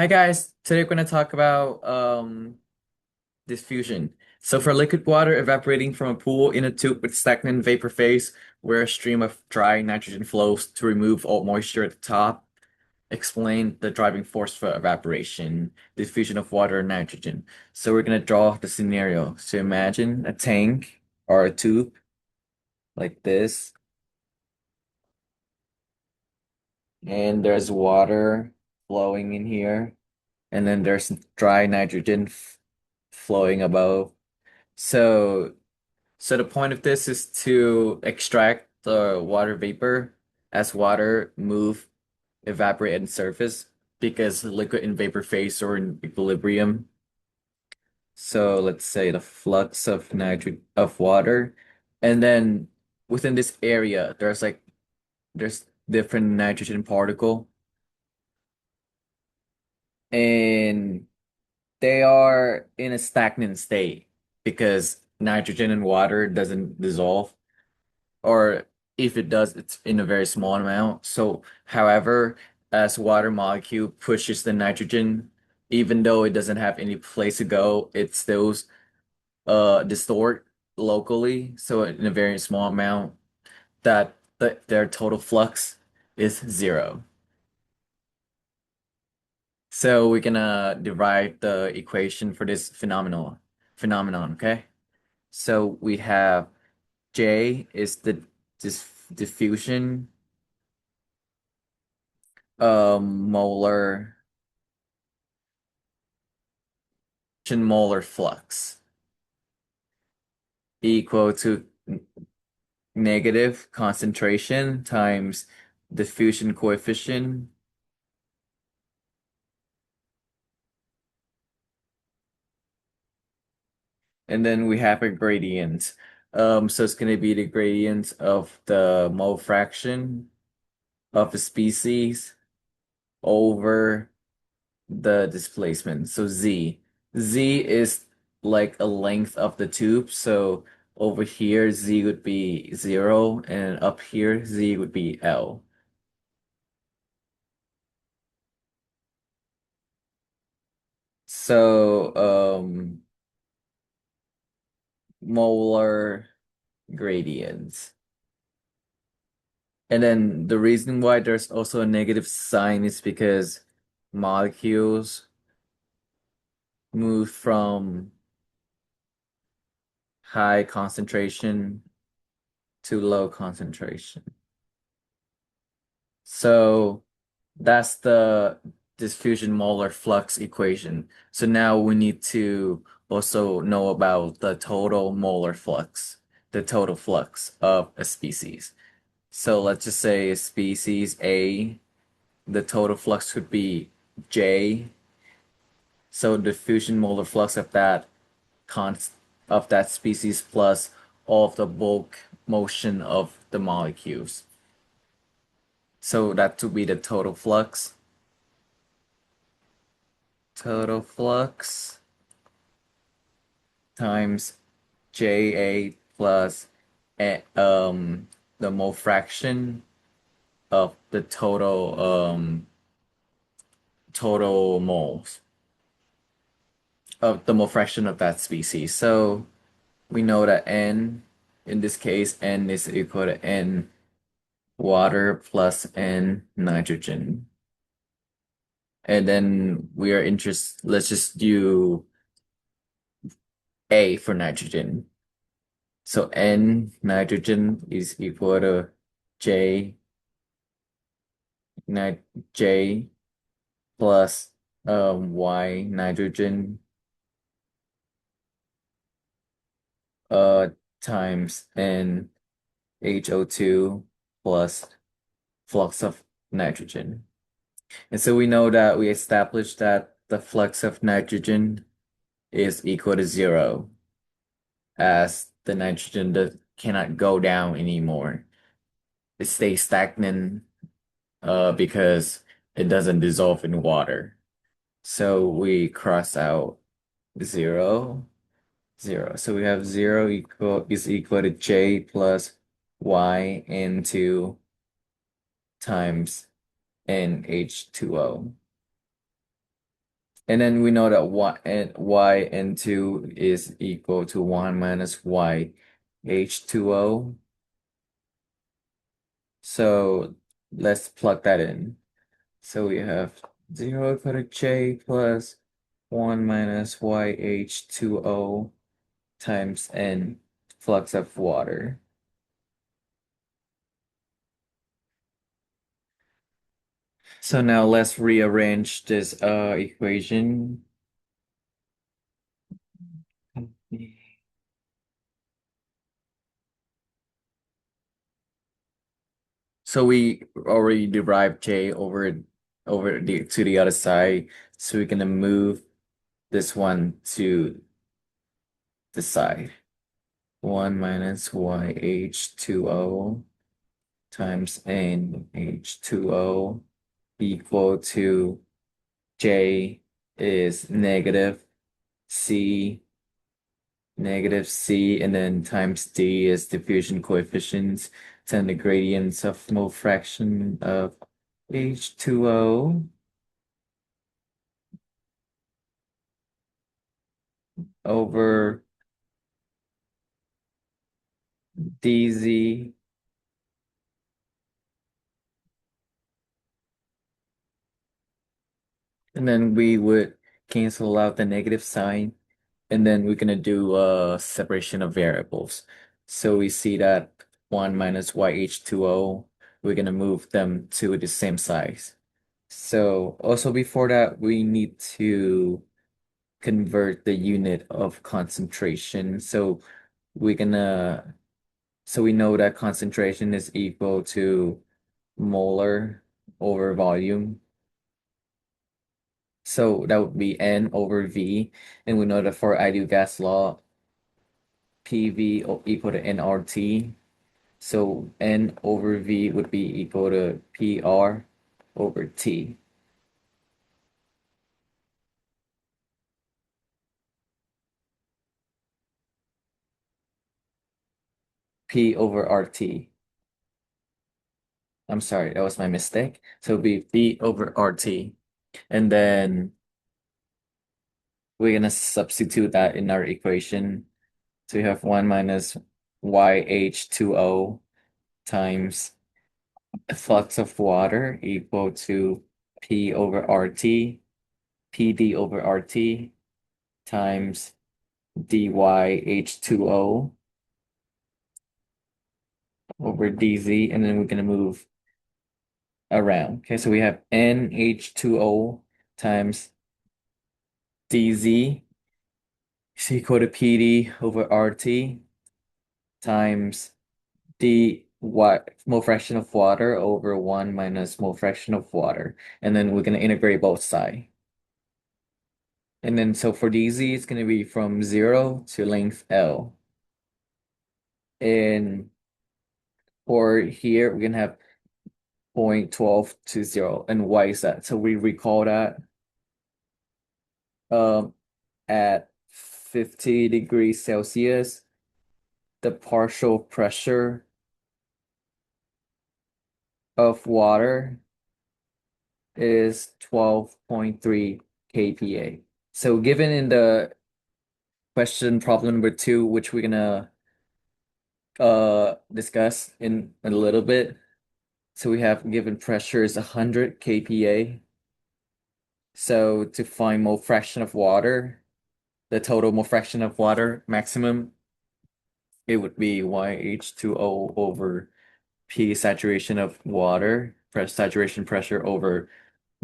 Hi guys, today we're going to talk about diffusion. So for liquid water evaporating from a pool in a tube with stagnant vapor phase where a stream of dry nitrogen flows to remove all moisture at the top, explain the driving force for evaporation, diffusion of water and nitrogen. So we're going to draw the scenario. So imagine a tank or a tube like this, and there's water flowing in here, and then there's dry nitrogen flowing above. So, so the point of this is to extract the water vapor as water move, evaporate, and surface because liquid and vapor phase are in equilibrium. So let's say the flux of water, and then within this area, there's different nitrogen particle, and they are in a stagnant state because nitrogen and water doesn't dissolve, or if it does, it's in a very small amount. So, however, as water molecule pushes the nitrogen, even though it doesn't have any place to go, it still distort locally. So in a very small amount, that their total flux is zero. So we're gonna derive the equation for this phenomenon, okay? So we have J is the diffusion molar molar flux equal to negative concentration times diffusion coefficient, and then we have a gradient. So it's gonna be the gradient of the mole fraction of the species over the displacement. So Z. Z is like a length of the tube. So over here, Z would be 0, and up here, Z would be L. So, molar gradients. And then the reason why there's also a negative sign is because molecules move from high concentration to low concentration. So that's the diffusion molar flux equation. So now we need to also know about the total molar flux, the total flux of a species. So let's just say species A, the total flux would be J. So diffusion molar flux of that const of that species plus all of the bulk motion of the molecules. So that would be the total flux. Total flux times JA plus the mole fraction of the total moles of the mole fraction of that species. So we know that N, in this case, N is equal to N water plus N nitrogen. And then we are interested, let's just do A for nitrogen. So N nitrogen is equal to J nit J plus Y nitrogen uh times N HO2 plus flux of nitrogen. And so we know that we established that the flux of nitrogen is equal to 0 as the nitrogen that cannot go down anymore. It stays stagnant because it doesn't dissolve in water. So we cross out 0, 0. So we have 0 is equal to J plus Y into times NH2O. And then we know that y N2 is equal to 1 minus y H2O. So let's plug that in. So we have 0 equal to J plus 1 minus y H2O times N flux of water. So now let's rearrange this equation. So we already derived J over to the other side. So we're gonna move this one to the side. 1 minus y H2O times N H2O equal to J is negative C, and then times D is diffusion coefficients, then the gradients of mole fraction of H2O over dz. And then we would cancel out the negative sign, and then we're gonna do a separation of variables. So we see that 1 minus YH2O, we're gonna move them to the same size. So also before that, we need to convert the unit of concentration. We're gonna, so we know that concentration is equal to molar over volume. So that would be N over V. And we know that for ideal gas law, PV equal to nRT. So N over V would be equal to PR over T. P over RT. I'm sorry, that was my mistake. So it'd be P over RT. And then we're gonna substitute that in our equation. So we have 1 minus YH2O times flux of water equal to P over RT, PD over RT times DYH2O over DZ, and then we're gonna move around. Okay, so we have NH2O times DZ is equal to PD over RT times dy mole fraction of water over 1 minus mole fraction of water. And then we're going to integrate both sides. And then so for dz, it's going to be from 0 to length L. And for here, we're going to have 0.12 to 0. And why is that? So we recall that at 50 degrees Celsius, the partial pressure of water is 12.3 kPa. So given in the question problem number 2, which we're gonna discuss in a little bit. So we have given pressure is 100 kPa. So to find mole fraction of water, the total mole fraction of water maximum, it would be YH2O over P saturation of water, saturation pressure over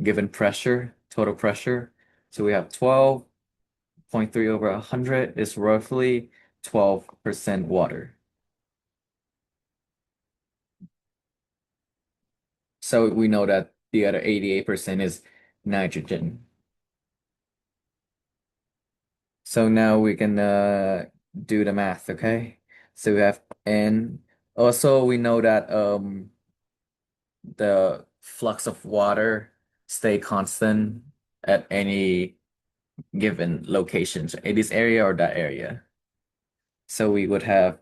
given pressure, total pressure. So we have 12.3 over 100 is roughly 12% water. So we know that the other 88% is nitrogen. So now we can do the math, okay? So we have N. Also, we know that the flux of water stay constant at any given location, so in this area or that area. So we would have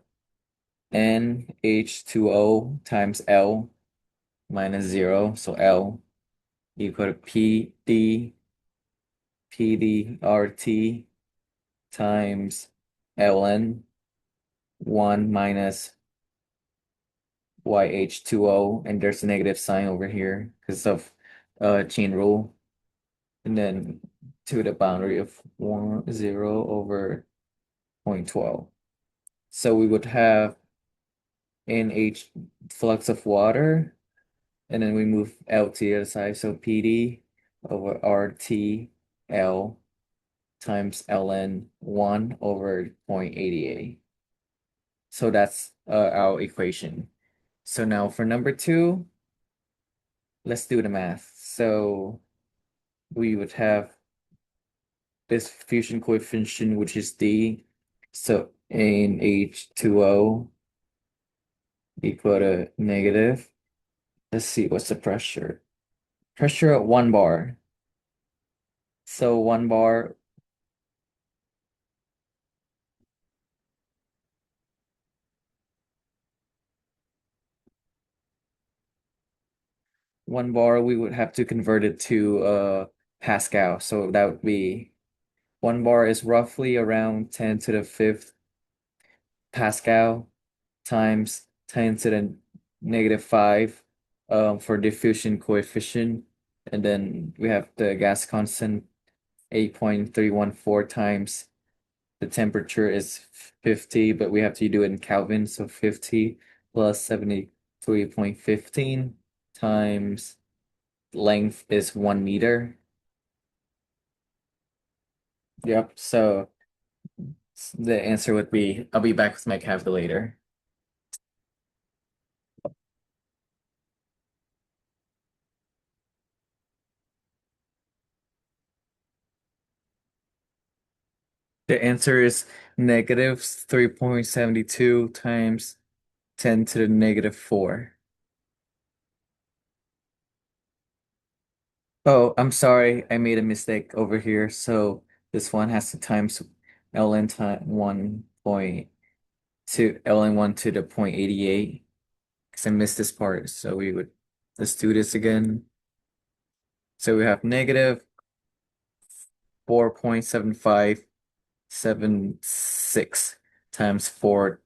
NH2O times L minus 0, so L equal to PDRT times ln 1 minus YH2O, and there's a negative sign over here because of chain rule, and then to the boundary of 0 over 0.12. So we would have NH flux of water, and then we move L to the other side, so PD over RTL times ln 1 over 0.88. So that's our equation. So now for number 2, let's do the math. So we would have this fusion coefficient, which is D. So in H2O equal to negative. Let's see, what's the pressure? Pressure at 1 bar. So 1 bar, we would have to convert it to Pascal. So that would be 1 bar is roughly around 10 to the 5th Pascal times 10 to the negative 5 for diffusion coefficient. And then we have the gas constant 8.314 times the temperature is 50, but we have to do it in Kelvin. So 50 plus 73.15 times length is 1 meter. Yep. So the answer would be, I'll be back with my calculator. The answer is negative 3.72 times 10 to the negative 4. Oh, I'm sorry. I made a mistake over here. So this one has to times ln time 1.2 ln 1 to the 0.88 because I missed this part. So let's do this again. So we have negative 4.7576 times 4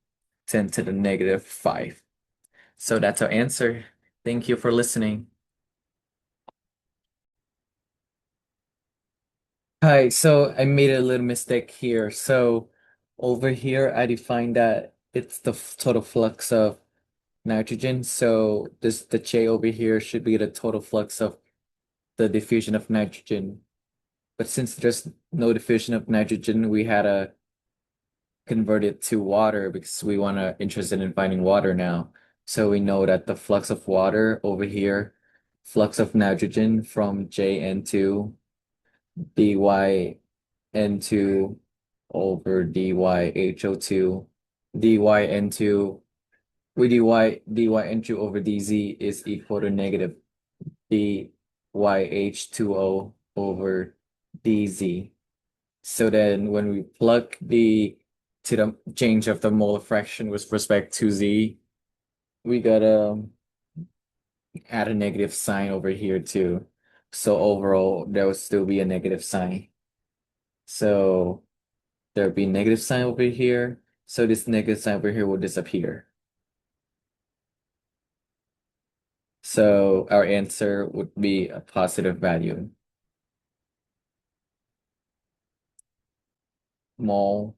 10 to the negative 5. So that's our answer. Thank you for listening. Hi, so I made a little mistake here. So over here, I defined that it's the total flux of nitrogen. So the J over here should be the total flux of the diffusion of nitrogen. But since there's no diffusion of nitrogen, we had to convert it to water because we want to interested in finding water now. So we know that the flux of water over here, flux of nitrogen from JN2 dyn2 over dyHO2 dyn2 we dyn2 over dz is equal to negative dyH2O over dz. So then when we plug to the change of the molar fraction with respect to z, we gotta add a negative sign over here too. So overall, there will still be a negative sign. So there'll be negative sign over here. So this negative sign over here will disappear. So our answer would be a positive value. Mole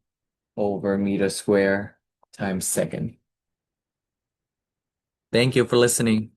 over meter square times second. Thank you for listening.